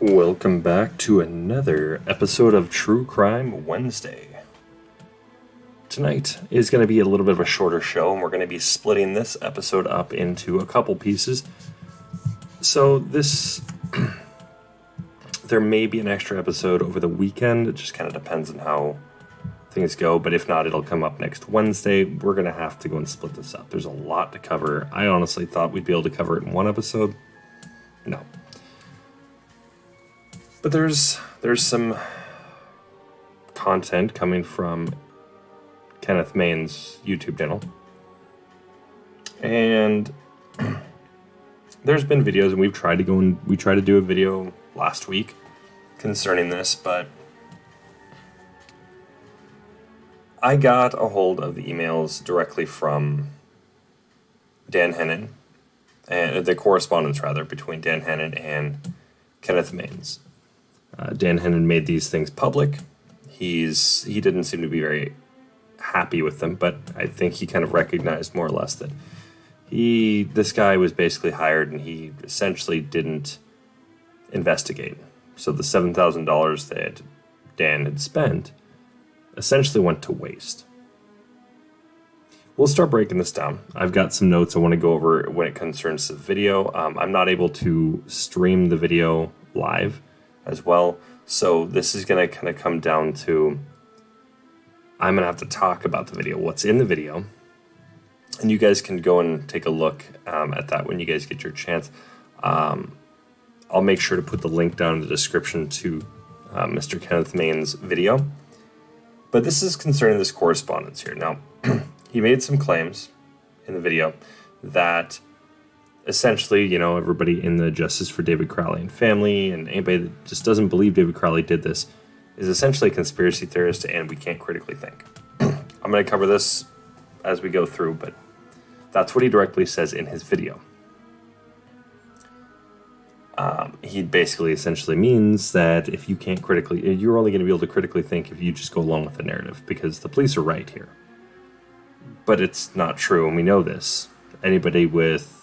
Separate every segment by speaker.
Speaker 1: Welcome back to another episode of True Crime Wednesday. Tonight is going to be a little bit of a shorter show, and we're going to be splitting this episode up into a couple pieces. So there may be an extra episode over the weekend. It just kind of depends on how things go, but if not, it'll come up next Wednesday. We're going to have to go and split this up. There's a lot to cover. I honestly thought we'd be able to cover it in one episode. No. But there's some content coming from Kenneth Mains' YouTube channel. And there's been videos, and we tried to do a video last week concerning this, but I got a hold of the emails directly from Dan Hennon, and the correspondence rather between Dan Hennon and Kenneth Mains. Dan Hennon made these things public. He didn't seem to be very happy with them, but I think he kind of recognized more or less that this guy was basically hired, and he essentially didn't investigate. So the $7,000 that Dan had spent essentially went to waste. We'll start breaking this down. I've got some notes I want to go over when it concerns the video. I'm not able to stream the video live as well, so this is going to kind of come down to I'm going to have to talk about the video, what's in the video, and you guys can go and take a look at that when you guys get your chance. I'll make sure to put the link down in the description to Mr. Kenneth Mains' video. But this is concerning this correspondence here. Now, he made some claims in the video that essentially, everybody in the Justice for David Crowley and family and anybody that just doesn't believe David Crowley did this is essentially a conspiracy theorist, and we can't critically think. I'm going to cover this as we go through, but that's what he directly says in his video. He basically essentially means that if you can't you're only going to be able to critically think if you just go along with the narrative, because the police are right here. But it's not true, and we know this. Anybody with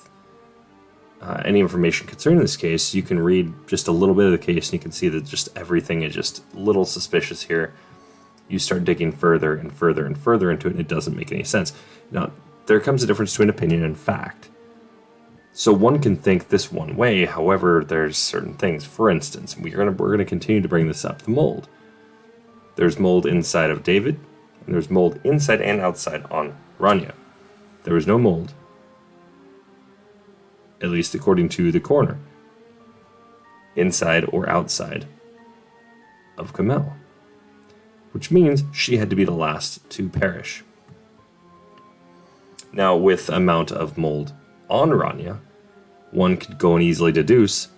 Speaker 1: any information concerning this case, you can read just a little bit of the case, and you can see that just everything is just a little suspicious here. You start digging further and further and further into it, and it doesn't make any sense. Now, there comes a difference between opinion and fact. So one can think this one way, however, there's certain things. For instance, we're gonna continue to bring this up, the mold. There's mold inside of David, and there's mold inside and outside on Rania. There was no mold, at least according to the coroner, inside or outside of Kamel, which means she had to be the last to perish. Now, with amount of mold on Rania, one could go and easily deduce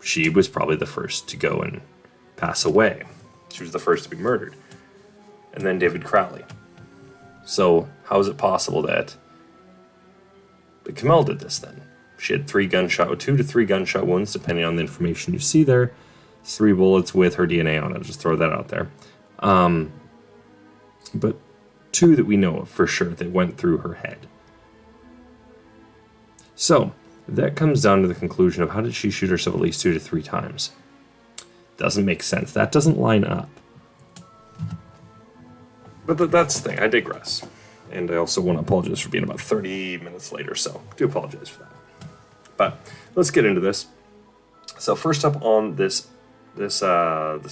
Speaker 1: she was probably the first to go and pass away. She was the first to be murdered. And then David Crowley. So how is it possible that Kamel did this then? She had 2 to 3 gunshot wounds, depending on the information you see there. 3 bullets with her DNA on it. I'll just throw that out there. But 2 that we know of for sure that went through her head. So that comes down to the conclusion of how did she shoot herself at least 2 to 3 times? Doesn't make sense. That doesn't line up. But that's the thing. I digress. And I also want to apologize for being about 30 minutes late or so. I do apologize for that. But let's get into this. So first up on this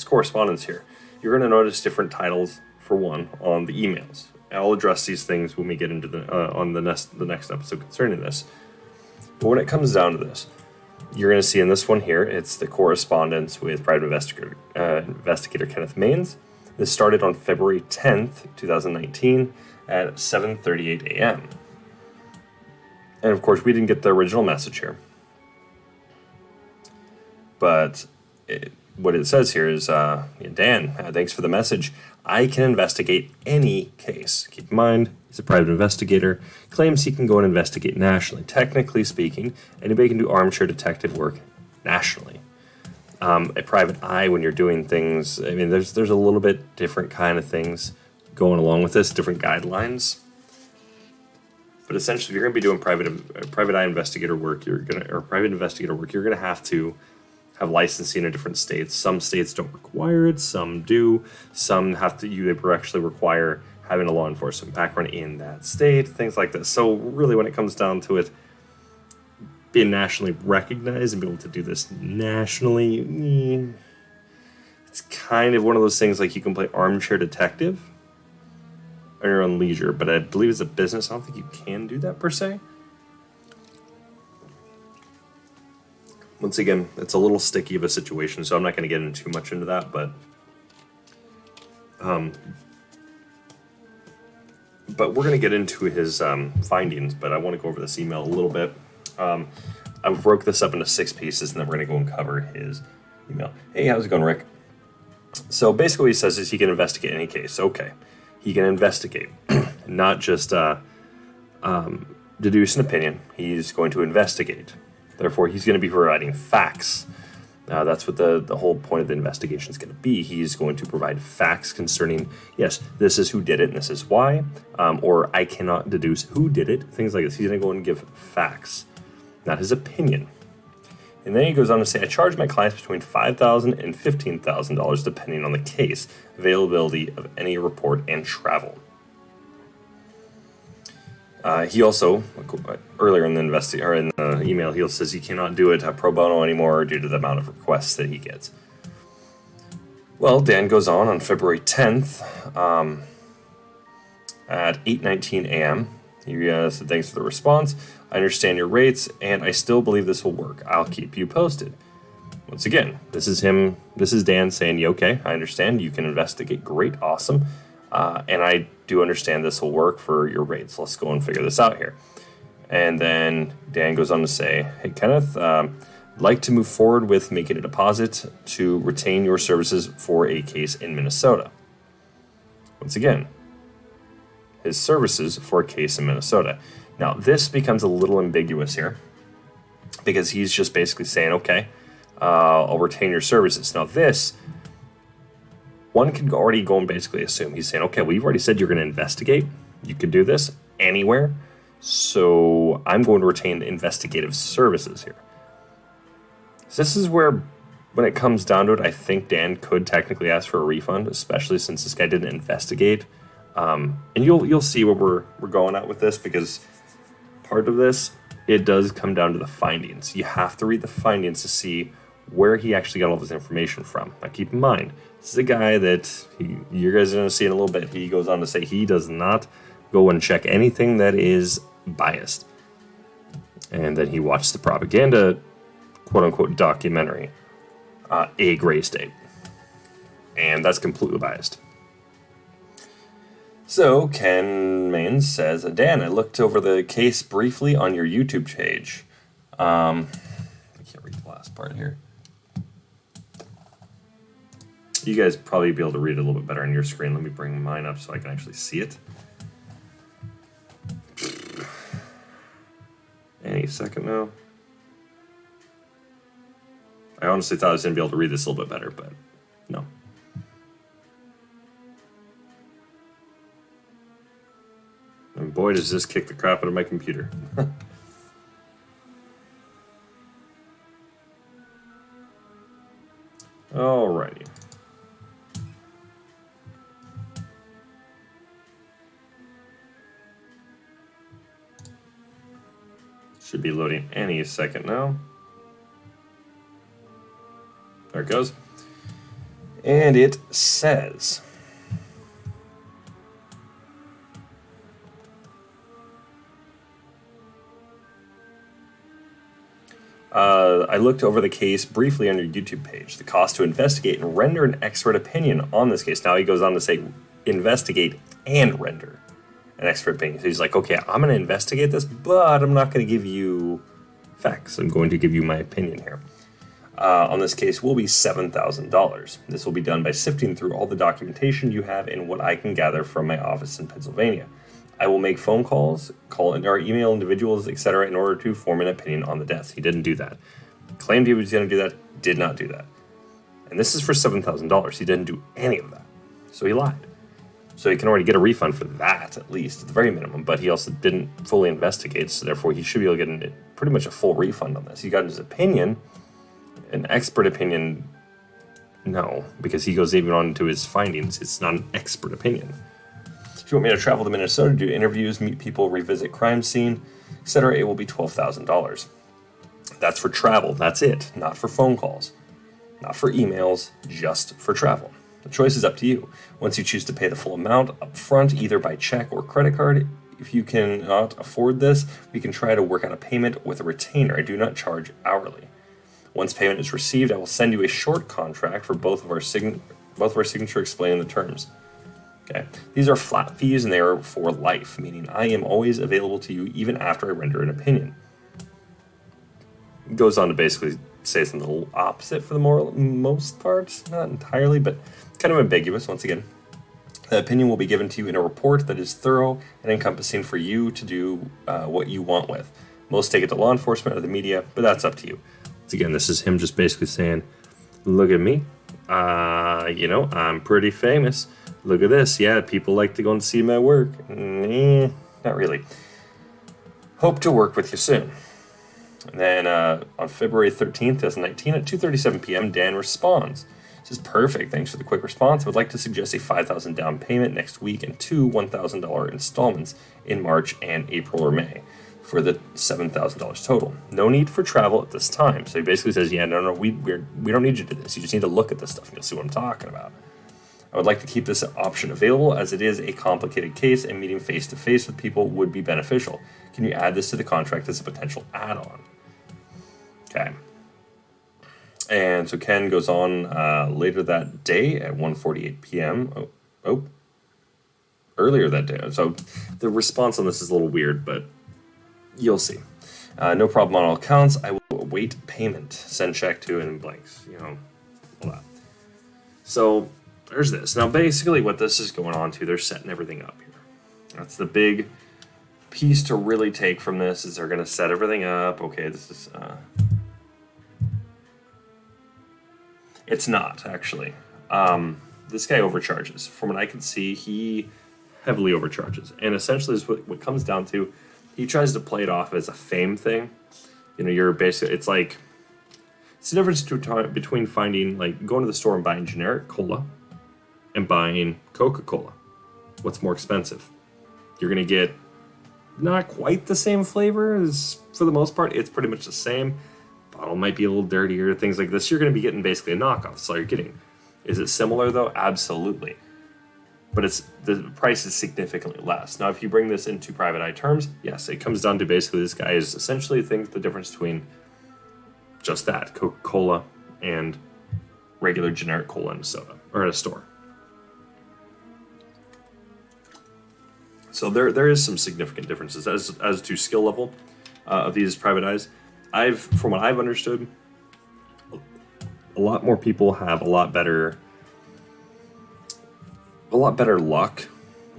Speaker 1: correspondence here, you're going to notice different titles for one on the emails. I'll address these things when we get into the next episode concerning this. But when it comes down to this, you're going to see in this one here, it's the correspondence with private investigator Kenneth Mains. This started on February 10th, 2019 at 7:38 a.m. And of course, we didn't get the original message here. But what it says here is, Dan, thanks for the message. I can investigate any case. Keep in mind, he's a private investigator. Claims he can go and investigate nationally. Technically speaking, anybody can do armchair detective work nationally. A private eye when you're doing things, I mean, there's a little bit different kind of things going along with this, different guidelines. But essentially, if you're going to be doing private eye investigator work, you're gonna have to have licensing in different states. Some states don't require it, some do. Some they actually require having a law enforcement background in that state, things like this. So really, when it comes down to it, being nationally recognized and be able to do this nationally, it's kind of one of those things like you can play armchair detective on your own leisure, but I believe as a business, I don't think you can do that per se. Once again, it's a little sticky of a situation, so I'm not going to get into too much into that, but we're going to get into his findings, but I want to go over this email a little bit. I broke this up into 6 pieces, and then we're going to go and cover his email. Hey, how's it going, Rick? So basically what he says is he can investigate any case. Okay. He can investigate, not just deduce an opinion. He's going to investigate. Therefore, he's going to be providing facts. That's what the whole point of the investigation is going to be. He's going to provide facts concerning, yes, this is who did it and this is why, or I cannot deduce who did it, things like this. He's going to go and give facts, not his opinion. And then he goes on to say, I charge my clients between $5,000 and $15,000 depending on the case, availability of any report, and travel. He also, earlier in the email, he says he cannot do it pro bono anymore due to the amount of requests that he gets. Well, Dan goes on February 10th at 8:19 a.m. He said, thanks for the response. I understand your rates, and I still believe this will work. I'll keep you posted. Once again, this is him. This is Dan saying, yeah, okay, I understand. You can investigate. Great, awesome. And I do understand this will work for your rates. Let's go and figure this out here. And then Dan goes on to say, hey, Kenneth, I'd like to move forward with making a deposit to retain your services for a case in Minnesota. Once again, his services for a case in Minnesota. Now, this becomes a little ambiguous here because he's just basically saying, okay, I'll retain your services. Now, this, one can already go and basically assume he's saying, okay, well, you've already said you're going to investigate. You could do this anywhere. So I'm going to retain investigative services here. So this is where, when it comes down to it, I think Dan could technically ask for a refund, especially since this guy didn't investigate. And you'll see where we're going at with this, because part of this, it does come down to the findings. You have to read the findings to see where he actually got all this information from. Now, keep in mind, this is a guy that you guys are going to see in a little bit. He goes on to say he does not go and check anything that is biased. And then he watched the propaganda, quote-unquote, documentary, A Gray State. And that's completely biased. So, Ken Mains says, Dan, I looked over the case briefly on your YouTube page. I can't read the last part here. You guys probably be able to read it a little bit better on your screen. Let me bring mine up so I can actually see it. Any second now. I honestly thought I was going to be able to read this a little bit better, but no. And boy, does this kick the crap out of my computer. Alrighty. Should be loading any second now. There it goes. And it says, I looked over the case briefly on your YouTube page. The cost to investigate and render an expert opinion on this case. Now he goes on to say investigate and render an expert opinion. So he's like, okay, I'm going to investigate this, but I'm not going to give you facts. I'm going to give you my opinion here. On this case will be $7,000. This will be done by sifting through all the documentation you have and what I can gather from my office in Pennsylvania. I will make phone calls, or email individuals, etc., in order to form an opinion on the deaths. He didn't do that. Claimed he was going to do that, did not do that. And this is for $7,000. He didn't do any of that. So he lied. So he can already get a refund for that, at least, at the very minimum. But he also didn't fully investigate, so therefore he should be able to get pretty much a full refund on this. He got his opinion, An expert opinion, no, because he goes even on to his findings. It's not an expert opinion. If you want me to travel to Minnesota, do interviews, meet people, revisit crime scene, etc., it will be $12,000. That's for travel. That's it. Not for phone calls. Not for emails. Just for travel. The choice is up to you. Once you choose to pay the full amount up front, either by check or credit card, if you cannot afford this, we can try to work out a payment with a retainer. I do not charge hourly. Once payment is received, I will send you a short contract for both of our signature explaining the terms. Okay. These are flat fees and they are for life, meaning I am always available to you even after I render an opinion. It goes on to basically say something a little opposite for the most parts, not entirely, but kind of ambiguous once again. The opinion will be given to you in a report that is thorough and encompassing for you to do what you want with. Most take it to law enforcement or the media, but that's up to you. Once again, this is him just basically saying, look at me. I'm pretty famous. Look at this. Yeah, people like to go and see my work. Not really. Hope to work with you soon. And then on February 13th, 2019 at 2:37 p.m., Dan responds. This is perfect. Thanks for the quick response. I would like to suggest a $5,000 down payment next week and two $1,000 installments in March and April or May for the $7,000 total. No need for travel at this time. So he basically says, yeah, no, we don't need you to do this. You just need to look at this stuff and you'll see what I'm talking about. I would like to keep this option available as it is a complicated case and meeting face-to-face with people would be beneficial. Can you add this to the contract as a potential add-on? Okay. And so Ken goes on later that day at 1:48 p.m. Earlier that day. So the response on this is a little weird, but you'll see. No problem on all accounts. I will await payment. Send check to and blanks. All that. So there's this. Now, basically what this is going on to, they're setting everything up here. That's the big piece to really take from this is they're going to set everything up. Okay, this is... It's not, actually. This guy overcharges. From what I can see, he heavily overcharges. And essentially, is what comes down to, he tries to play it off as a fame thing. You're basically, it's the difference between going to the store and buying generic cola and buying Coca-Cola. What's more expensive? You're going to get not quite the same flavor as, for the most part, it's pretty much the same. Bottle might be a little dirtier, things like this. You're going to be getting basically a knockoff. That's all you're getting. Is it similar, though? Absolutely. But the price is significantly less. Now, if you bring this into private eye terms, yes, it comes down to basically this guy is essentially the difference between just that, Coca-Cola and regular generic cola in a soda, or at a store. So there is some significant differences as to skill level of these private eyes. From what I've understood, a lot more people have a lot better luck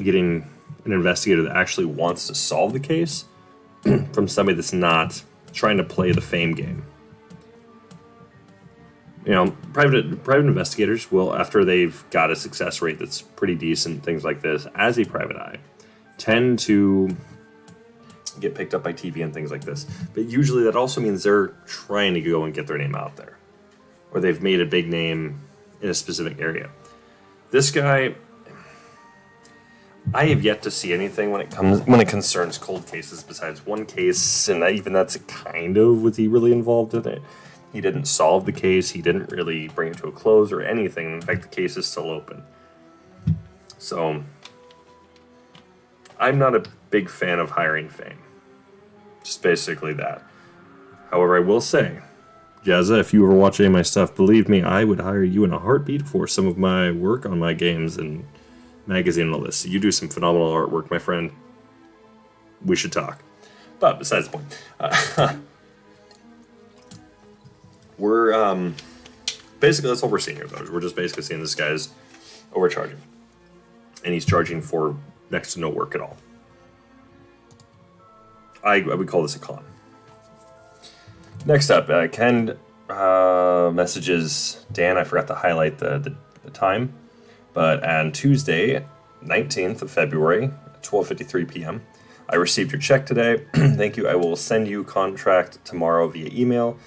Speaker 1: getting an investigator that actually wants to solve the case from somebody that's not trying to play the fame game. Private investigators will, after they've got a success rate that's pretty decent, things like this, as a private eye, tend to get picked up by TV and things like this. But usually that also means they're trying to go and get their name out there. Or they've made a big name in a specific area. This guy, I have yet to see anything when it concerns cold cases besides one case, and even that's was he really involved in it? He didn't solve the case, he didn't really bring it to a close or anything. In fact, the case is still open. So, I'm not a big fan of hiring fame. Just basically that. However, I will say, Jazza, if you ever watch any of my stuff, believe me, I would hire you in a heartbeat for some of my work on my games and magazine and all this. You do some phenomenal artwork, my friend. We should talk. But besides the point. We're, basically, that's what we're seeing here, though. We're just basically seeing this guy's overcharging. And he's charging for next to no work at all. I would call this a con. Next up, Ken messages Dan. I forgot to highlight the time. But on Tuesday, 19th of February, at 12:53 p.m., I received your check today. Thank you. I will send you contract tomorrow via email.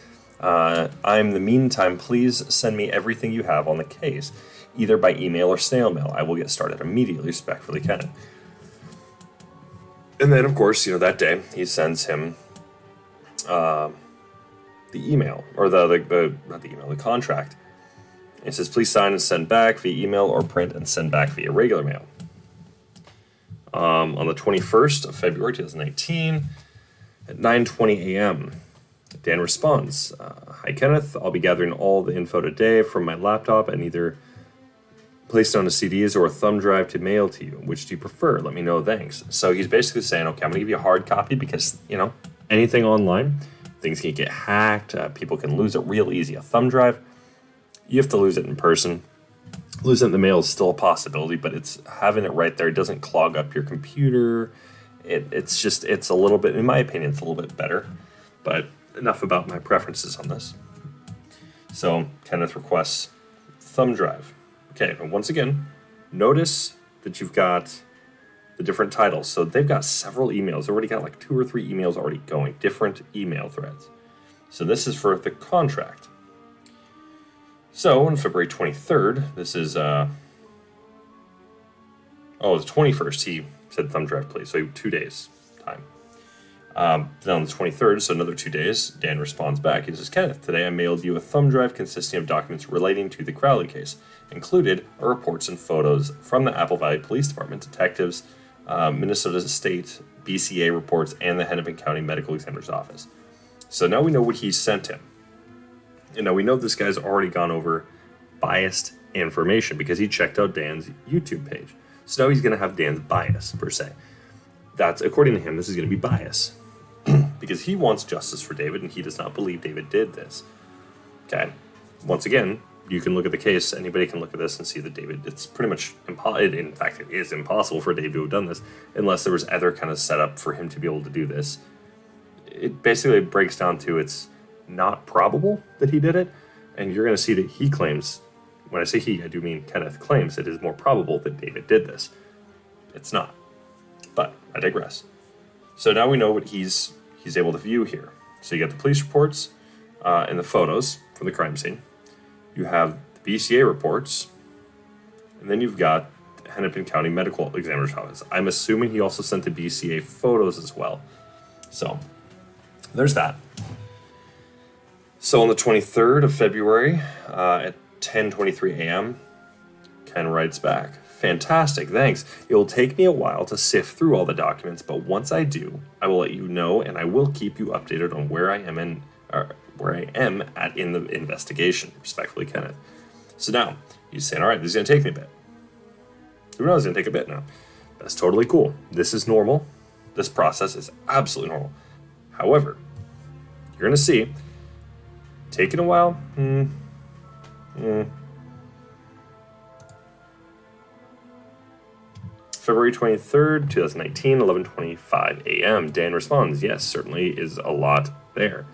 Speaker 1: I'm the meantime, please send me everything you have on the case, either by email or snail mail. I will get started immediately. Respectfully, Kenneth. And then, of course, that day he sends him the email, or not the email, the contract. It says, please sign and send back via email or print and send back via regular mail. On the 21st of February 2019 at 9:20 a.m., Dan responds, hi, Kenneth. I'll be gathering all the info today from my laptop and either placed on a CDs or a thumb drive to mail to you. Which do you prefer? Let me know. Thanks. So he's basically saying, okay, I'm going to give you a hard copy because, anything online, things can get hacked. People can lose it real easy. A thumb drive, you have to lose it in person. Losing it in the mail is still a possibility, but it's having it right there. It doesn't clog up your computer. It's a little bit, in my opinion, it's a little bit better. But enough about my preferences on this. So Kenneth requests thumb drive. Okay, and once again, notice that you've got the different titles. So they've got several emails. They've already got like 2 or 3 emails already going, different email threads. So this is for the contract. So on February 23rd, this is, the 21st, he said thumb drive, please. So 2 days time. Then on the 23rd, so another 2 days, Dan responds back. He says, Kenneth, today I mailed you a thumb drive consisting of documents relating to the Crowley case. Included are reports and photos from the Apple Valley Police Department, detectives, Minnesota State BCA reports, and the Hennepin County Medical Examiner's Office. So now we know what he sent him. And now we know this guy's already gone over biased information because he checked out Dan's YouTube page. So now he's going to have Dan's bias, per se. That's, according to him, this is going to be bias. Because he wants justice for David, and he does not believe David did this. Okay? Once again, you can look at the case. Anybody can look at this and see that David, it's pretty much impossible. In fact, it is impossible for David to have done this unless there was other kind of setup for him to be able to do this. It basically breaks down to it's not probable that he did it, and you're going to see that he claims, when I say he, I do mean Kenneth claims it is more probable that David did this. It's not. But I digress. So now we know what he's able to view here. So you got the police reports and the photos from the crime scene. You have the BCA reports, and then you've got the Hennepin County Medical Examiner's Office. I'm assuming he also sent the BCA photos as well. So there's that. So on the 23rd of February at 10:23 a.m., Ken writes back, fantastic, thanks. It will take me a while to sift through all the documents, but once I do, I will let you know, and I will keep you updated on where I am in the investigation. Respectfully, Kenneth. So now he's saying, all right, this is going to take me a bit. Who knows? It's going to take a bit now. That's totally cool. This is normal. This process is absolutely normal. However, you're going to see, taking a while. February 23rd, 2019, 11:25 a.m. Dan responds, yes, certainly is a lot there.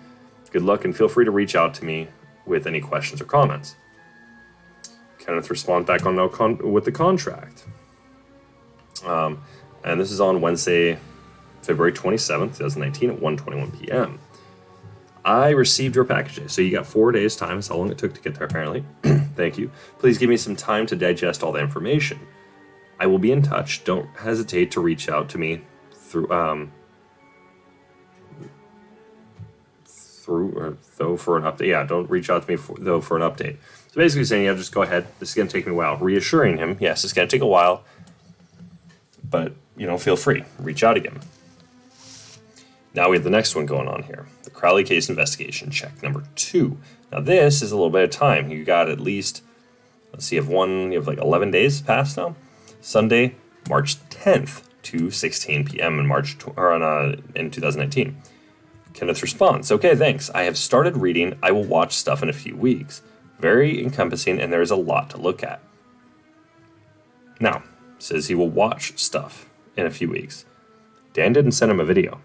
Speaker 1: Good luck and feel free to reach out to me with any questions or comments. Kenneth responds back with the contract. And this is on Wednesday, February 27th, 2019 at 1:21 p.m. I received your package. So you got 4 days time. That's how long it took to get there, apparently. Thank you. Please give me some time to digest all the information. I will be in touch. Don't hesitate to reach out to me for an update. Yeah, don't reach out to me for an update. So basically saying, yeah, just go ahead. This is going to take me a while. Reassuring him, yes, it's going to take a while, but, feel free. Reach out again. Now we have the next one going on here. The Crowley case investigation check number 2. Now this is a little bit of time. You got at least, you have like 11 days past now. Sunday, March 10th to 16 p.m. in 2019. Kenneth responds, okay, thanks. I have started reading. I will watch stuff in a few weeks. Very encompassing, and there is a lot to look at. Now, says he will watch stuff in a few weeks. Dan didn't send him a video,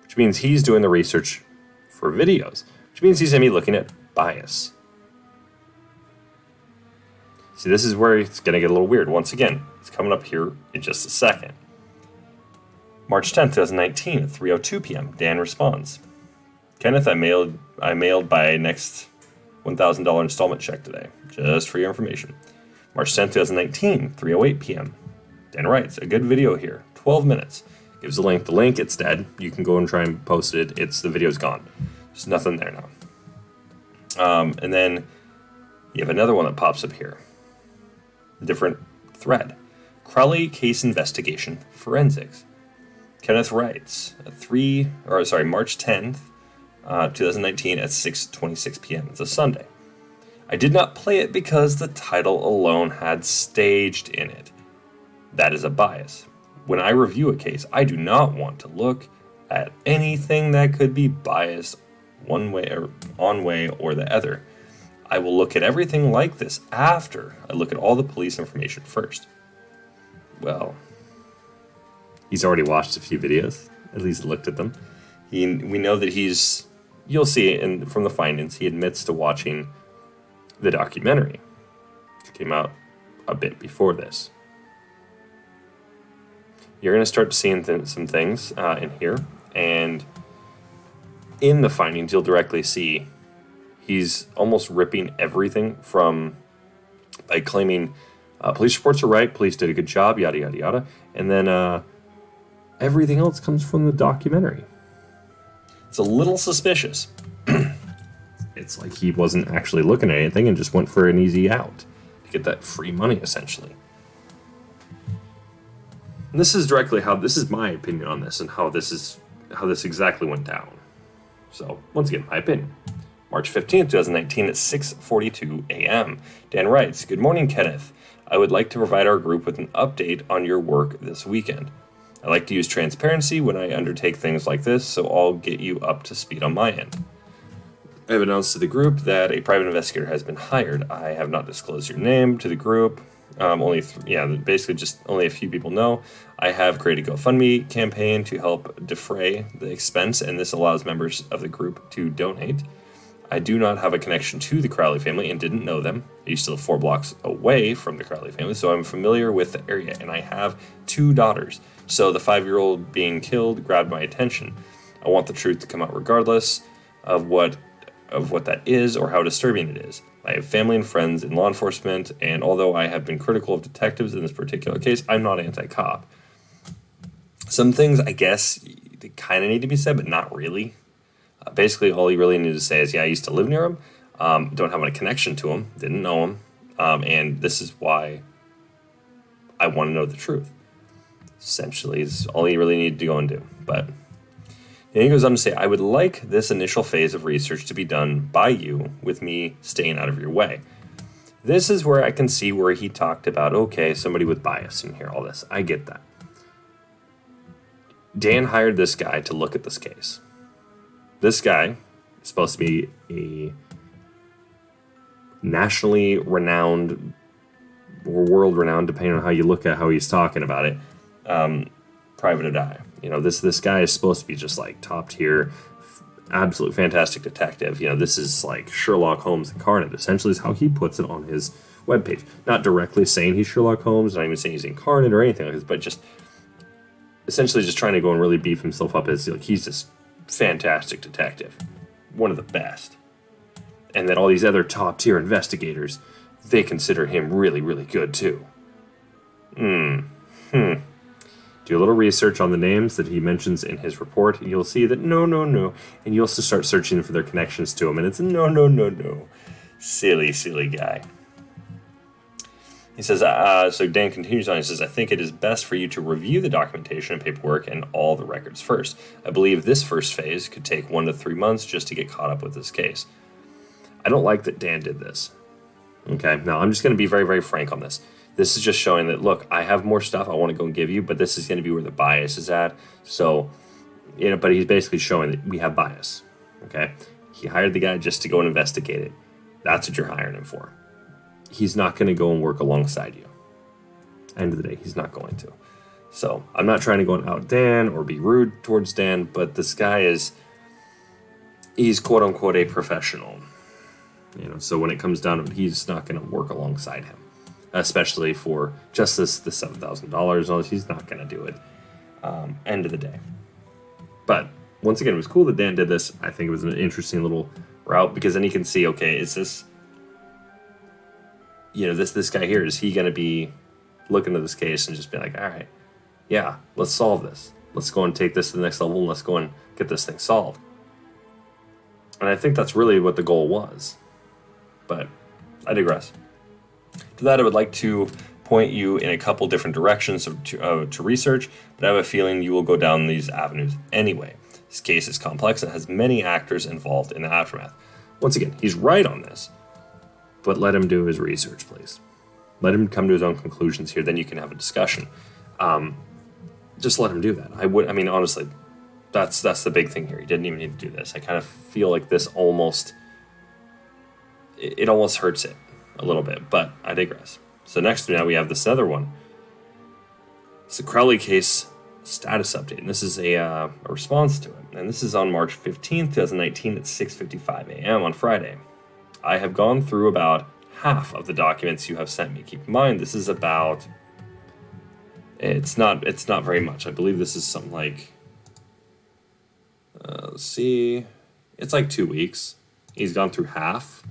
Speaker 1: which means he's doing the research for videos, which means he's going to be looking at bias. See, this is where it's going to get a little weird. Once again, it's coming up here in just a second. March 10th, 2019, at 3:02 p.m., Dan responds. Kenneth, I mailed by next $1,000 installment check today, just for your information. March 10th, 2019, 3:08 p.m. Dan writes, a good video here, 12 minutes. Gives a link. The link, it's dead. You can go and try and post it. The video's gone. There's nothing there now. And then you have another one that pops up here. Different thread. Crowley case investigation forensics. Kenneth writes, March 10th, 2019 at 6:26 p.m. It's a Sunday. I did not play it because the title alone had staged in it. That is a bias. When I review a case, I do not want to look at anything that could be biased one way or the other. I will look at everything like this after I look at all the police information first. Well, he's already watched a few videos, at least looked at them. We know that you'll see from the findings, he admits to watching the documentary, which came out a bit before this. You're going to start seeing some things in here, and in the findings, you'll directly see he's almost ripping everything by claiming police reports are right, police did a good job, yada, yada, yada, and then everything else comes from the documentary. It's a little suspicious. It's like he wasn't actually looking at anything and just went for an easy out to get that free money, essentially. And this is my opinion on this and how this exactly went down. So, once again, my opinion. March 15th, 2019 at 6:42 a.m. Dan writes, good morning, Kenneth. I would like to provide our group with an update on your work this weekend. I like to use transparency when I undertake things like this, so I'll get you up to speed on my end. I have announced to the group that a private investigator has been hired. I have not disclosed your name to the group. Basically just only a few people know. I have created a GoFundMe campaign to help defray the expense, and this allows members of the group to donate. I do not have a connection to the Crowley family and didn't know them. I used to live 4 blocks away from the Crowley family, so I'm familiar with the area, and I have 2 daughters. So the 5-year-old being killed grabbed my attention. I want the truth to come out regardless of what that is or how disturbing it is. I have family and friends in law enforcement, and although I have been critical of detectives in this particular case, I'm not anti-cop. Some things, I guess, they kind of need to be said, but not really. Basically, all you really need to say is, yeah, I used to live near him, don't have any connection to him, didn't know him, and this is why I want to know the truth. Essentially, is all you really need to go and do. But and he goes on to say, I would like this initial phase of research to be done by you, with me staying out of your way. This is where I can see where he talked about, okay, somebody with bias in here, all this. I get that. Dan hired this guy to look at this case. This guy is supposed to be a nationally renowned or world renowned, depending on how you look at how he's talking about it, private eye. You know, this guy is supposed to be just like top tier, absolute fantastic detective. You know, this is like Sherlock Holmes incarnate, essentially, is how he puts it on his webpage. Not directly saying he's Sherlock Holmes, not even saying he's incarnate or anything like this, but just essentially just trying to go and really beef himself up as like he's this fantastic detective, one of the best. And then all these other top tier investigators, they consider him really, really good too. Do a little research on the names that he mentions in his report, and you'll see that no. And you also start searching for their connections to him, and it's no. Silly guy. He says, so Dan continues on, he says, I think it is best for you to review the documentation and paperwork and all the records first. I believe this first phase could take 1 to 3 months just to get caught up with this case. I don't like that Dan did this. Okay, now I'm just going to be very, very frank on this. This is just showing that, look, I have more stuff I want to go and give you, but this is going to be where the bias is at. So, you know, but he's basically showing that we have bias. Okay, he hired the guy just to go and investigate it. That's what you're hiring him for. He's not going to go and work alongside you. End of the day, he's not going to. So I'm not trying to go and out Dan or be rude towards Dan, but this guy he's quote unquote a professional. You know, so when it comes down to it, he's not going to work alongside him, especially for just the $7,000 and all this. He's not going to do it. End of the day. But once again, it was cool that Dan did this. I think it was an interesting little route because then you can see, okay, is this, this guy here, is he going to be looking at this case and just be like, all right, yeah, let's solve this. Let's go and take this to the next level and let's go and get this thing solved. And I think that's really what the goal was. But I digress. To that, I would like to point you in a couple different directions to research, but I have a feeling you will go down these avenues anyway. This case is complex and has many actors involved in the aftermath. Once again, he's right on this, but let him do his research, please. Let him come to his own conclusions here, then you can have a discussion. Just let him do that. Honestly, that's the big thing here. He didn't even need to do this. I kind of feel like this almost hurts it a little bit, but I digress. So next, now we have this other one. It's the Crowley case status update, and this is a response to it. And this is on March 15th, 2019 at 6:55 a.m. on Friday. I have gone through about half of the documents you have sent me. Keep in mind, this is about... It's not very much. I believe this is something like... let's see... It's like 2 weeks. He's gone through half.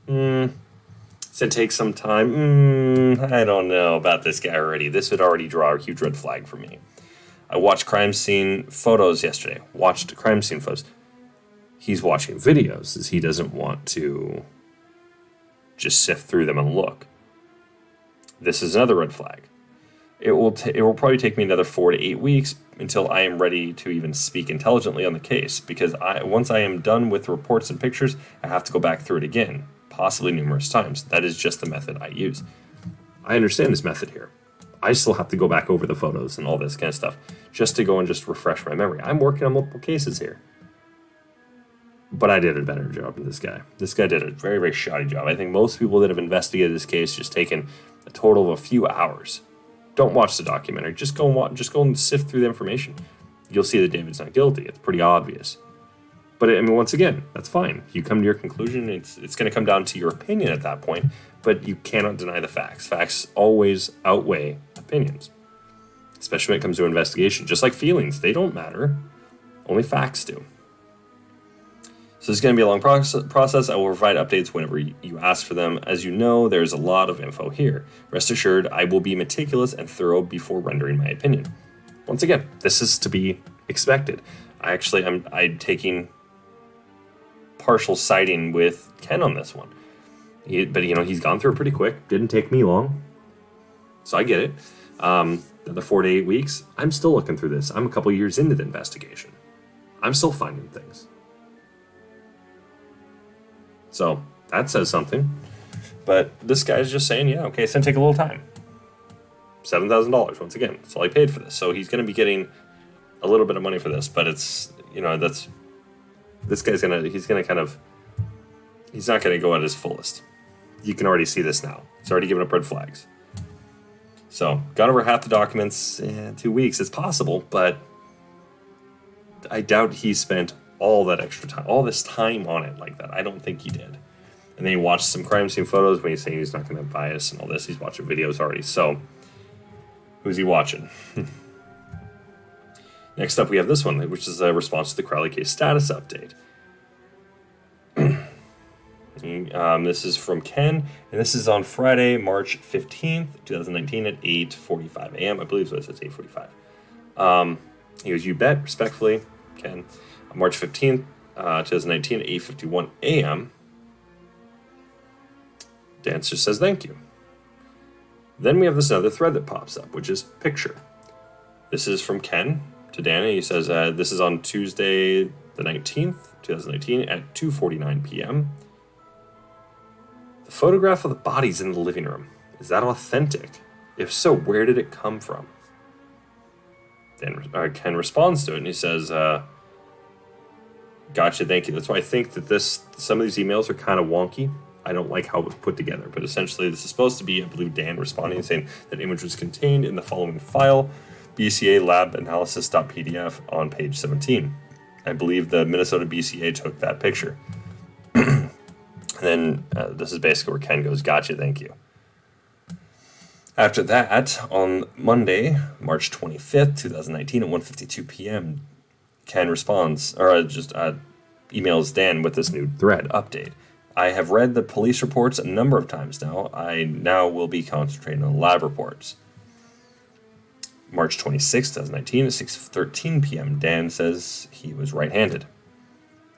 Speaker 1: Said take some time. I don't know about this guy already. This would already draw a huge red flag for me. I watched crime scene photos yesterday. He's watching videos as he doesn't want to just sift through them and look. This is another red flag. It will probably take me another 4 to 8 weeks until I am ready to even speak intelligently on the case, because once I am done with reports and pictures, I have to go back through it again, possibly numerous times. That is just the method I use. I understand this method here. I still have to go back over the photos and all this kind of stuff just to go and just refresh my memory. I'm working on multiple cases here. But I did a better job than this guy. This guy did a very, very shoddy job. I think most people that have investigated this case just taken a total of a few hours. Don't watch the documentary. Just go and sift through the information. You'll see that David's not guilty. It's pretty obvious. But once again, that's fine. You come to your conclusion. It's going to come down to your opinion at that point. But you cannot deny the facts. Facts always outweigh opinions, especially when it comes to investigation. Just like feelings, they don't matter. Only facts do. So this is going to be a long process. I will provide updates whenever you ask for them. As you know, there's a lot of info here. Rest assured, I will be meticulous and thorough before rendering my opinion. Once again, this is to be expected. I'm taking partial siding with Ken on this one. But he's gone through it pretty quick. Didn't take me long. So I get it. The 4 to 8 weeks, I'm still looking through this. I'm a couple years into the investigation. I'm still finding things. So that says something. But this guy's just saying, yeah, okay, it's going to take a little time. $7,000, once again. That's all he paid for this. So he's going to be getting a little bit of money for this. But it's, this guy's he's not going to go at his fullest. You can already see this now. He's already given up red flags. So got over half the documents in 2 weeks. It's possible, but I doubt he spent all that extra time, all this time on it like that. I don't think he did. And then he watched some crime scene photos when he's saying he's not going to bias and all this. He's watching videos already. So who's he watching? Next up, we have this one, which is a response to the Crowley case status update. This is from Ken, and this is on Friday, March 15th, 2019 at 8:45 a.m. I believe it says 8:45. He goes, you bet, respectfully, Ken. On March 15th, 2019 at 8:51 a.m. Dan just says thank you. Then we have this other thread that pops up, which is picture. This is from Ken to Dan, and he says this is on Tuesday the 19th, 2019 at 2:49 p.m. The photograph of the bodies in the living room, is that authentic? If so, where did it come from? Then Ken responds to it, and he says, gotcha, thank you. That's why I think that some of these emails are kind of wonky. I don't like how it was put together, but essentially this is supposed to be, I believe, Dan responding and saying that image was contained in the following file, BCA lab analysis.pdf on page 17. I believe the Minnesota BCA took that picture. And then this is basically where Ken goes, gotcha, thank you. After that, on Monday, March 25th, 2019 at 1:52 p.m., Ken responds, or emails Dan with this new thread update. I have read the police reports a number of times now. I now will be concentrating on the lab reports. March 26, 2019 at 6:13 p.m. Dan says he was right-handed.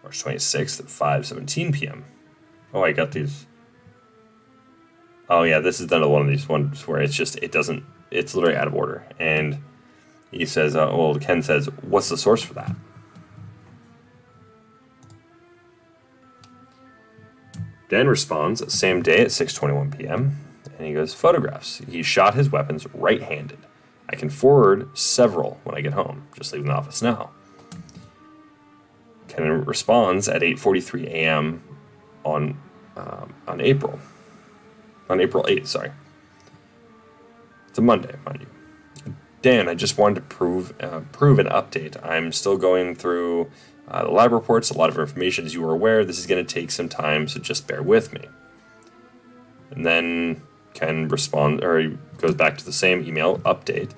Speaker 1: March 26th at 5:17 p.m. Oh, I got these. Oh, yeah, this is another one of these ones where it's literally out of order. And he says, Ken says, what's the source for that? Dan responds, same day at 6:21 p.m., and he goes, photographs. He shot his weapons right-handed. I can forward several when I get home. Just leaving the office now. Ken responds at 8:43 a.m. on April 8th, sorry. It's a Monday, mind you. Dan, I just wanted to prove an update. I'm still going through the lab reports, a lot of information, as you are aware. This is going to take some time, so just bear with me. And then Ken responds, or he goes back to the same email update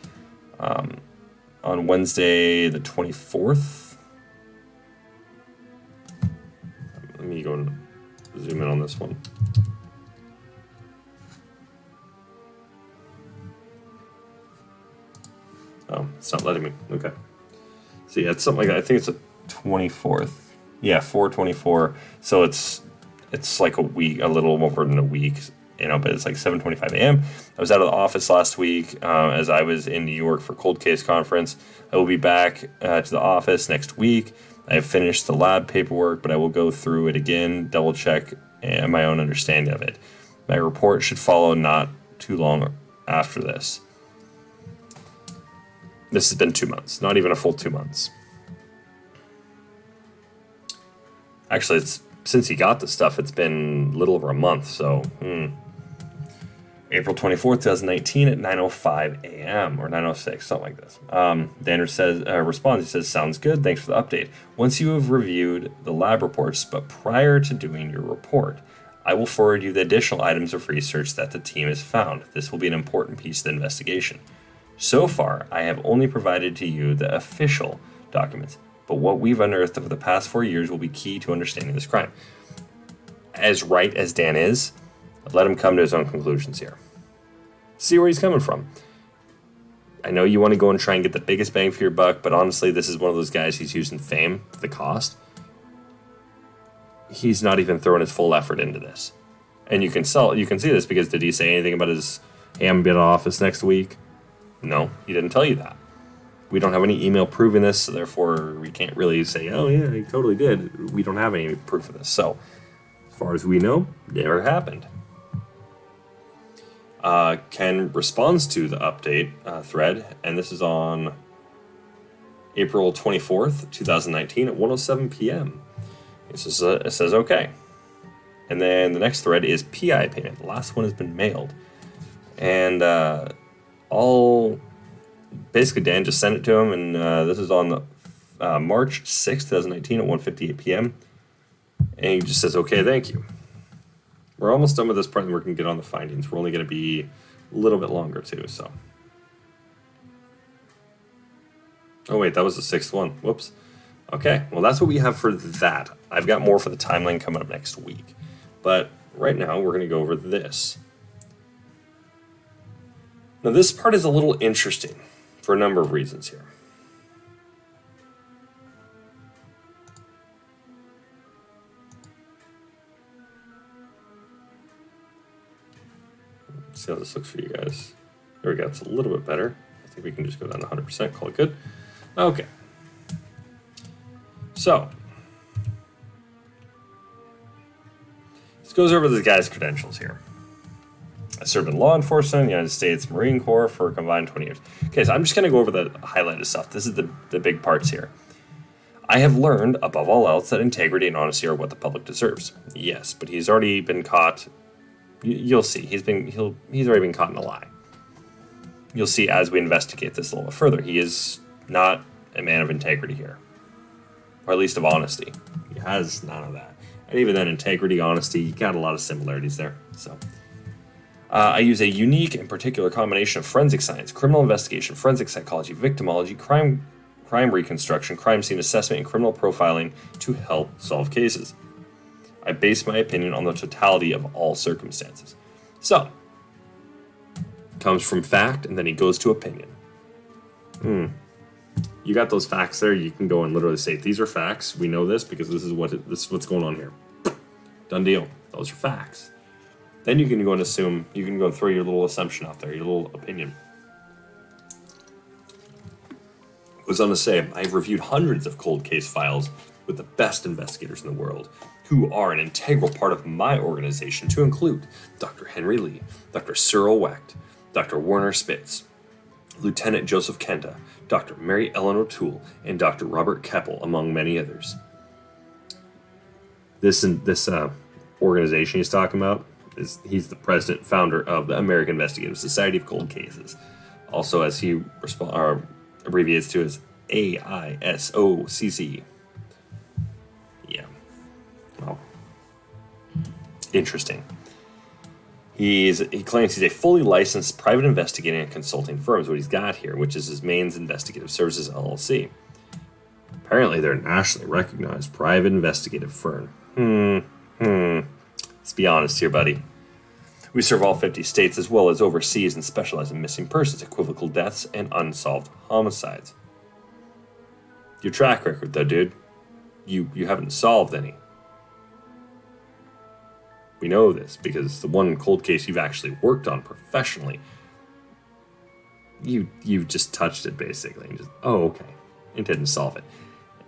Speaker 1: on Wednesday the 24th. Let me go and zoom in on this one. Oh, it's not letting me. Okay. So yeah, it's something like that. I think it's a 24th. Yeah, 4/24. So it's like a week, a little more than a week, but it's like 7:25 a.m. I was out of the office last week as I was in New York for Cold Case Conference. I will be back to the office next week. I have finished the lab paperwork, but I will go through it again, double check my own understanding of it. My report should follow not too long after this. This has been 2 months, not even a full 2 months. Actually, since he got the stuff, it's been a little over a month, so April 24th, 2019 at 9:05 a.m. or 9:06, something like this. Dan responds, he says, sounds good, thanks for the update. Once you have reviewed the lab reports, but prior to doing your report, I will forward you the additional items of research that the team has found. This will be an important piece of the investigation. So far, I have only provided to you the official documents, but what we've unearthed over the past 4 years will be key to understanding this crime. As right as Dan is, let him come to his own conclusions here. See where he's coming from. I know you want to go and try and get the biggest bang for your buck, but honestly, this is one of those guys who's using fame for the cost. He's not even throwing his full effort into this. And you can see this because did he say anything about his, hey, I'm going to be in office next week? No, he didn't tell you that. We don't have any email proving this, so therefore we can't really say, oh yeah, he totally did. We don't have any proof of this. So, as far as we know, never happened. Ken responds to the update thread, and this is on April 24th, 2019 at 1:07 p.m. It says okay. And then the next thread is PI payment. The last one has been mailed. And basically Dan just sent it to him, and this is on March 6th, 2019 at 1:58 p.m. And he just says, okay, thank you. We're almost done with this part, and we're going to get on the findings. We're only going to be a little bit longer, too, so. Oh, wait, that was the sixth one. Whoops. Okay, well, that's what we have for that. I've got more for the timeline coming up next week. But right now, we're going to go over this. Now, this part is a little interesting for a number of reasons here. Let's see how this looks for you guys. There we go. It's a little bit better. I think we can just go down to 100%, call it good. Okay. So, this goes over the guy's credentials here. I served in law enforcement, United States Marine Corps for a combined 20 years. Okay, so I'm just going to go over the highlighted stuff. This is the big parts here. I have learned, above all else, that integrity and honesty are what the public deserves. Yes, but he's already been caught. You'll see. He's already been caught in a lie. You'll see as we investigate this a little bit further. He is not a man of integrity here, or at least of honesty. He has none of that. And even then, integrity, honesty, you got a lot of similarities there. So, I use a unique and particular combination of forensic science, criminal investigation, forensic psychology, victimology, crime crime reconstruction, crime scene assessment, and criminal profiling to help solve cases. I base my opinion on the totality of all circumstances. So, comes from fact, and then he goes to opinion. You got those facts there. You can go and literally say, these are facts. We know this because this is what's going on here. Done deal. Those are facts. Then you can go and assume, you can go and throw your little assumption out there, your little opinion. Goes on to say, I've reviewed hundreds of cold case files with the best investigators in the world, who are an integral part of my organization, to include Dr. Henry Lee, Dr. Cyril Wecht, Dr. Werner Spitz, Lieutenant Joseph Kenta, Dr. Mary Ellen O'Toole, and Dr. Robert Keppel, among many others. This organization he's talking about, he's the president founder of the American Investigative Society of Cold Cases, also as he abbreviates to as AISOCC. Yeah. Well, interesting. He claims he's a fully licensed private investigating and consulting firm is what he's got here, which is his Mains Investigative Services, LLC. Apparently, they're a nationally recognized private investigative firm. Let's be honest here, buddy. We serve all 50 states as well as overseas and specialize in missing persons, equivocal deaths, and unsolved homicides. Your track record, though, dude, you haven't solved any. We know this because the one cold case you've actually worked on professionally, you've just touched it basically and just, oh, okay, and didn't solve it.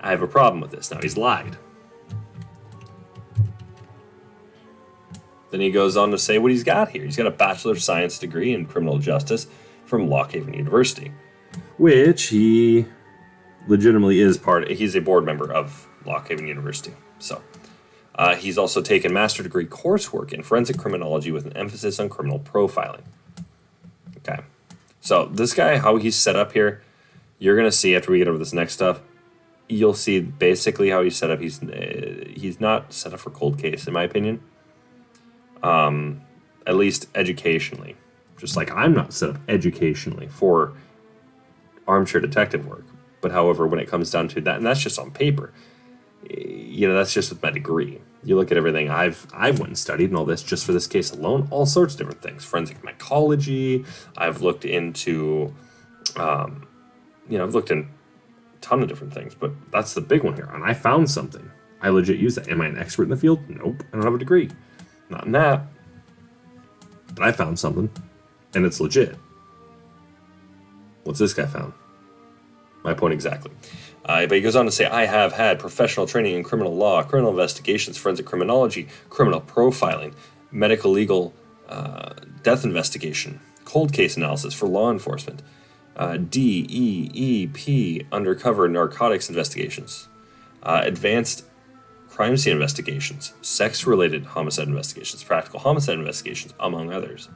Speaker 1: I have a problem with this. Now he's lied. Then he goes on to say what he's got here. He's got a Bachelor of Science degree in Criminal Justice from Lock Haven University, which he legitimately is he's a board member of Lock Haven University. So he's also taken master degree coursework in forensic criminology with an emphasis on criminal profiling. Okay. So this guy, how he's set up here, you're going to see after we get over this next stuff, you'll see basically how he's set up. He's not set up for cold case, in my opinion. At least educationally. Just like I'm not set up educationally for armchair detective work. But however, when it comes down to that, and that's just on paper, that's just with my degree. You look at everything I've went and studied and all this just for this case alone, all sorts of different things. Forensic mycology. I've looked into, I've looked in a ton of different things, but that's the big one here. And I found something. I legit use that. Am I an expert in the field? Nope. I don't have a degree. Not in that. But I found something, and it's legit. What's this guy found? My point exactly. But he goes on to say, I have had professional training in criminal law, criminal investigations, forensic criminology, criminal profiling, medical legal, death investigation, cold case analysis for law enforcement, DEEP, undercover narcotics investigations, advanced crime scene investigations, sex-related homicide investigations, practical homicide investigations, among others.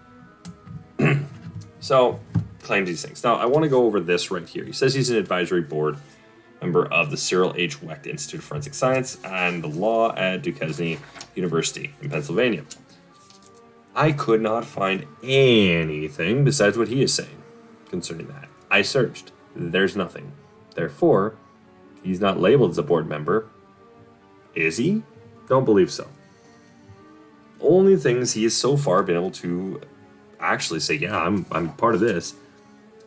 Speaker 1: So, claims these things. Now, I want to go over this right here. He says he's an advisory board member of the Cyril H. Wecht Institute of Forensic Science and the Law at Duquesne University in Pennsylvania. I could not find anything besides what he is saying concerning that. I searched. There's nothing. Therefore, he's not labeled as a board member. Is he? Don't believe so. Only things he has so far been able to actually say, yeah, I'm part of this,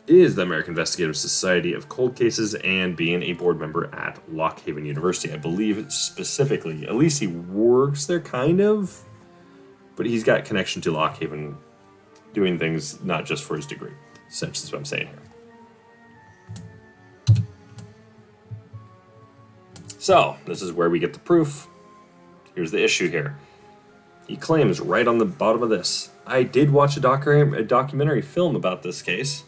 Speaker 1: is the American Investigative Society of Cold Cases and being a board member at Lock Haven University. I believe specifically, at least he works there kind of, but he's got connection to Lock Haven doing things not just for his degree. Essentially, that's what I'm saying here. So, this is where we get the proof. Here's the issue here. He claims right on the bottom of this, I did watch a documentary film about this case.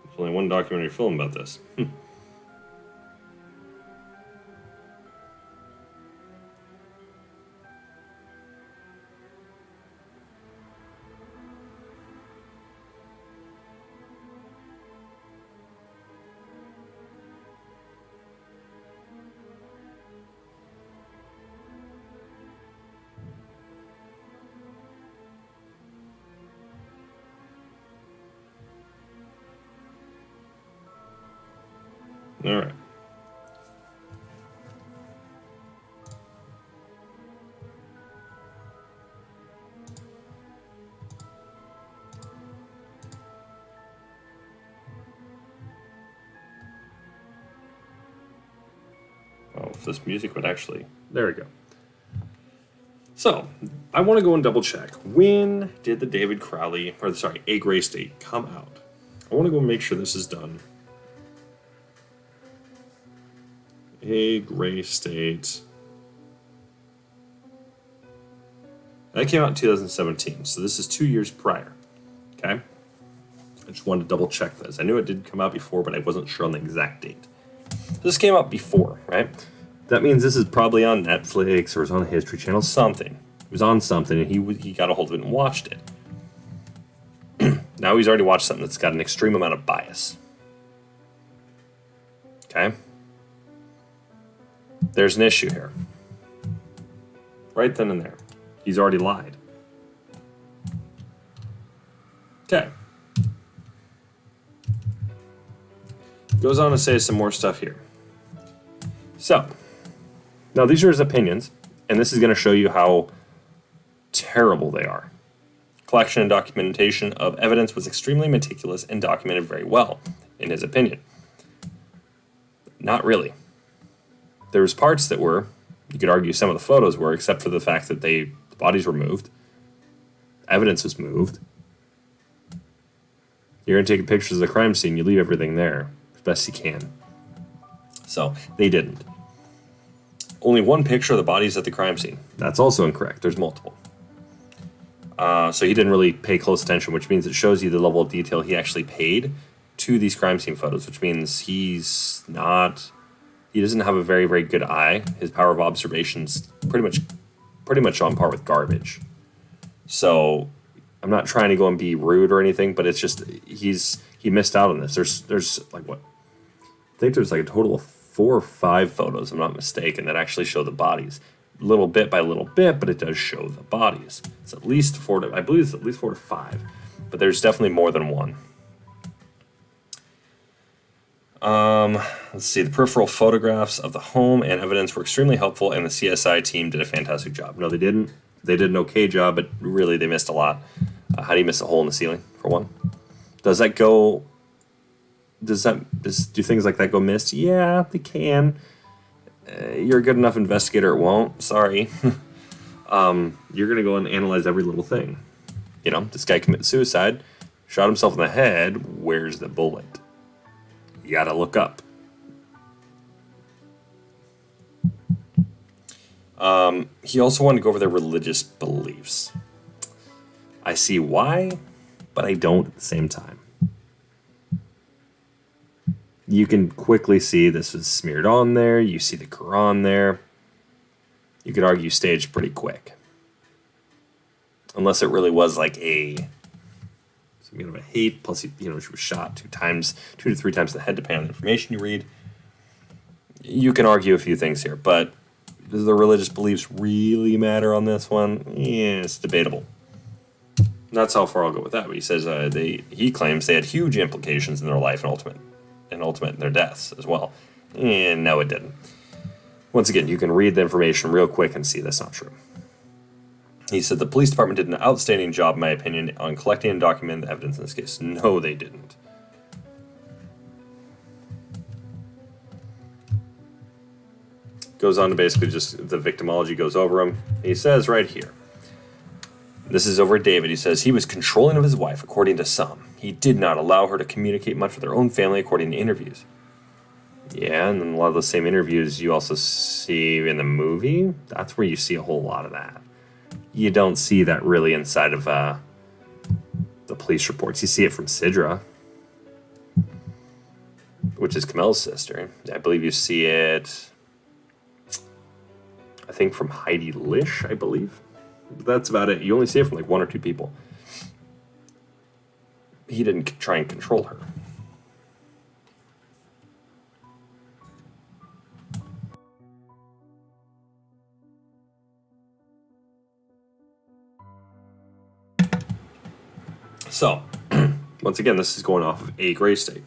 Speaker 1: There's only one documentary film about this. All right. Oh, if this music would actually... There we go. So, I want to go and double check. When did the David Crowley, or sorry, A Gray State come out? I want to go and make sure this is done. A Gray State. That came out in 2017, so this is 2 years prior. Okay? I just wanted to double check this. I knew it did come out before, but I wasn't sure on the exact date. This came out before, right? That means this is probably on Netflix or it's on a History Channel, something. It was on something, and he got a hold of it and watched it. Now he's already watched something that's got an extreme amount of bias. Okay? There's an issue here. Right then and there. He's already lied. Okay. Goes on to say some more stuff here. So, now these are his opinions, and this is going to show you how terrible they are. Collection and documentation of evidence was extremely meticulous and documented very well, in his opinion. Not really. There was parts that were, you could argue some of the photos were, except for the fact that the bodies were moved. Evidence was moved. You're going to take pictures of the crime scene, you leave everything there as best you can. So, they didn't. Only one picture of the bodies at the crime scene. That's also incorrect. There's multiple. So he didn't really pay close attention, which means it shows you the level of detail he actually paid to these crime scene photos, which means he doesn't have a very, very good eye. His power of observation's pretty much on par with garbage. So I'm not trying to go and be rude or anything, but it's just he missed out on this. There's like what? I think there's like a total of 4 or 5 photos, if I'm not mistaken, that actually show the bodies. Little bit by little bit, but it does show the bodies. It's at least 4 to, I believe it's at least 4 to 5, but there's definitely more than one. Let's see, the peripheral photographs of the home and evidence were extremely helpful, and the CSI team did a fantastic job. No, they didn't. They did an okay job, but really they missed a lot. How do you miss a hole in the ceiling, for one? Do things like that go missed? Yeah, they can. You're a good enough investigator, it won't. Sorry. You're going to go and analyze every little thing. You know, this guy committed suicide, shot himself in the head. Where's the bullet? You got to look up. He also wanted to go over their religious beliefs. I see why, but I don't at the same time. You can quickly see this was smeared on there. You see the Quran there. You could argue staged pretty quick. Unless it really was like some kind of a hate, plus, she was shot 2 to 3 times the head, depending on the information you read. You can argue a few things here, but does the religious beliefs really matter on this one? Yeah, it's debatable. That's how far I'll go with that. But he says he claims they had huge implications in their life and ultimate in their deaths as well. And no, it didn't. Once again, you can read the information real quick and see that's not true. He said the police department did an outstanding job, in my opinion, on collecting and documenting the evidence in this case. No, they didn't. Goes on to basically just the victimology goes over him. He says right here, this is over David. He says he was controlling of his wife, according to some. He did not allow her to communicate much with her own family, according to interviews. Yeah, and then a lot of the same interviews you also see in the movie. That's where you see a whole lot of that. You don't see that really inside of the police reports. You see it from Sidra, which is Kamel's sister. I believe you see it, I think, from Heidi Lish, I believe. That's about it. You only see it from like 1 or 2 people. He didn't try and control her. So, once again, this is going off of A Gray State.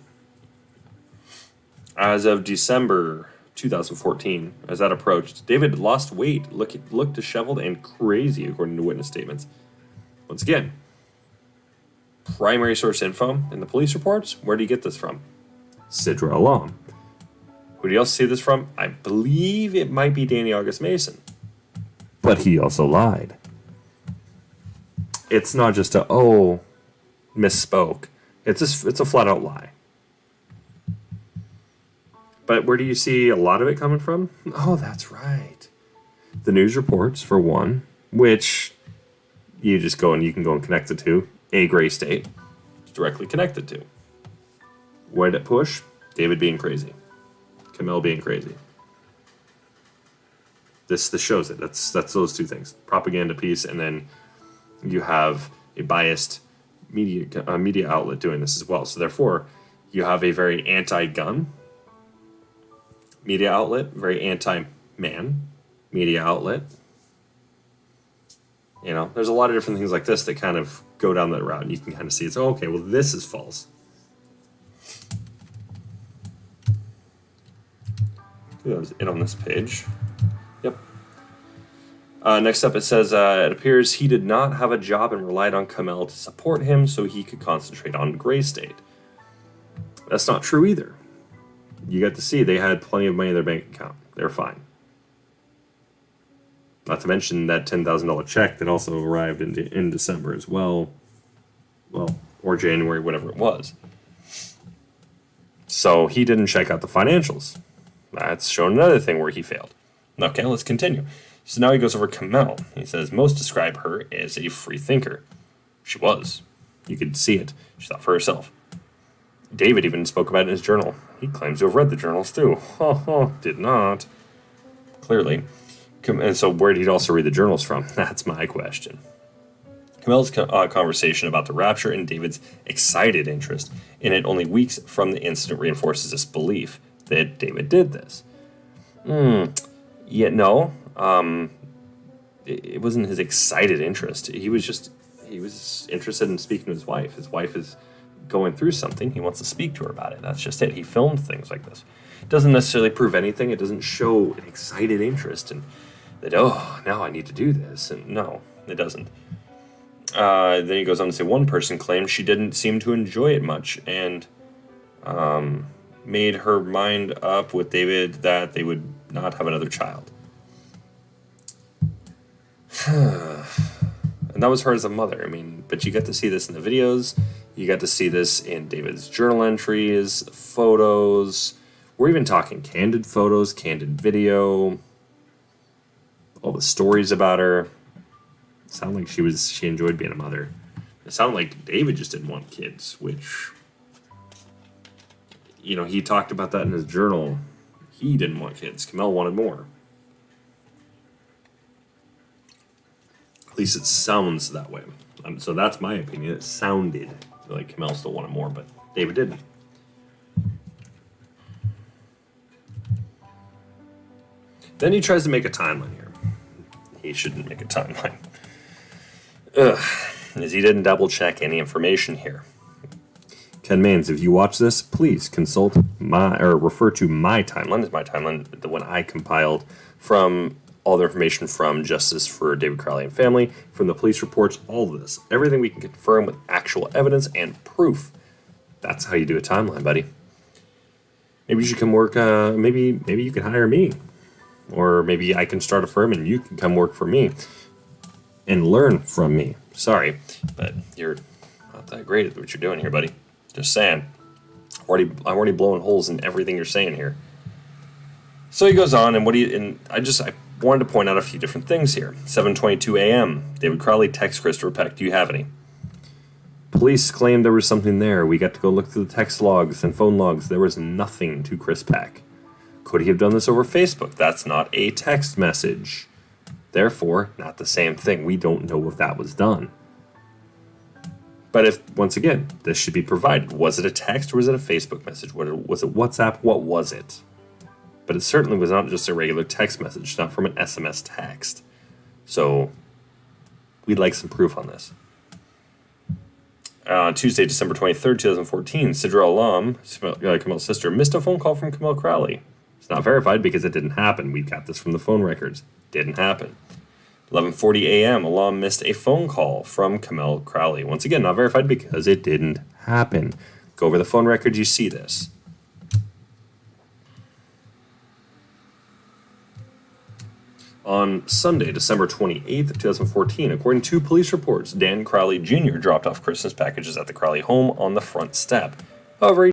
Speaker 1: As of December 2014, as that approached, David lost weight, looked disheveled and crazy, according to witness statements. Once again, primary source info in the police reports. Where do you get this from? Sidra Alam. Who do you also see this from? I believe it might be Danny August Mason. But he also lied. It's not just misspoke. It's a flat out lie. But where do you see a lot of it coming from? Oh, that's right. The news reports, for one, which you can go and connect it to. A gray state. It's directly connected to. Where did it push? David being crazy. Kamel being crazy. This shows it. That's those two things. Propaganda piece, and then you have a biased media outlet doing this as well. So therefore, you have a very anti-gun media outlet, very anti-man media outlet. You know, there's a lot of different things like this that kind of go down that route, and you can kind of see it's, okay, well, this is false. That was it on this page. Yep. Next up, it says, it appears he did not have a job and relied on Kamel to support him so he could concentrate on Gray State. That's not true either. You got to see they had plenty of money in their bank account. They're fine. Not to mention that $10,000 check that also arrived in December as well. Well, or January, whatever it was. So he didn't check out the financials. That's shown another thing where he failed. Okay, let's continue. So now he goes over Kamel. He says, most describe her as a free thinker. She was. You could see it. She thought for herself. David even spoke about it in his journal. He claims to have read the journals too. Did not. Clearly. And so where did he also read the journals from? That's my question. Kamel's conversation about the rapture and David's excited interest in it only weeks from the incident reinforces this belief that David did this. Yet no. It wasn't his excited interest. He was interested in speaking to his wife. His wife is going through something. He wants to speak to her about it. That's just it. He filmed things like this. It doesn't necessarily prove anything. It doesn't show an excited interest in that, now I need to do this. And no, it doesn't. Then he goes on to say one person claimed she didn't seem to enjoy it much and made her mind up with David that they would not have another child. And that was her as a mother. I mean, but you got to see this in the videos. You got to see this in David's journal entries, photos. We're even talking candid photos, candid video, all the stories about her. It sounded like she enjoyed being a mother. It sounded like David just didn't want kids, which, he talked about that in his journal. He didn't want kids. Kamel wanted more. At least it sounds that way. So that's my opinion. It sounded like Kamel still wanted more, but David didn't. Then he tries to make a timeline here. He shouldn't make a timeline. As he didn't double check any information here. Ken Mains, if you watch this, please refer to my timeline. It's my timeline, the one I compiled from all the information from Justice for David Crowley and Family, from the police reports, all of this. Everything we can confirm with actual evidence and proof. That's how you do a timeline, buddy. Maybe you should come work, maybe you can hire me. Or maybe I can start a firm and you can come work for me and learn from me. Sorry, but you're not that great at what you're doing here, buddy. Just saying. I'm already blowing holes in everything you're saying here. So he goes on, and I wanted to point out a few different things here. 7:22 a.m. David Crowley texts Christopher Peck, do you have any? Police claimed there was something there. We got to go look through the text logs and phone logs. There was nothing to Chris Peck. Could he have done this over Facebook? That's not a text message. Therefore, not the same thing. We don't know if that was done. But once again, this should be provided. Was it a text or was it a Facebook message? Was it WhatsApp? What was it? But it certainly was not just a regular text message, not from an SMS text. So, we'd like some proof on this. Tuesday, December 23rd, 2014, Sidra alum, Kamel's sister, missed a phone call from Kamel Crowley. It's not verified because it didn't happen. We got this from the phone records. Didn't happen. 11:40 a.m., alum missed a phone call from Kamel Crowley. Once again, not verified because it didn't happen. Go over the phone records, you see this. On Sunday, December 28th, 2014, according to police reports, Dan Crowley Jr. dropped off Christmas packages at the Crowley home on the front step. However,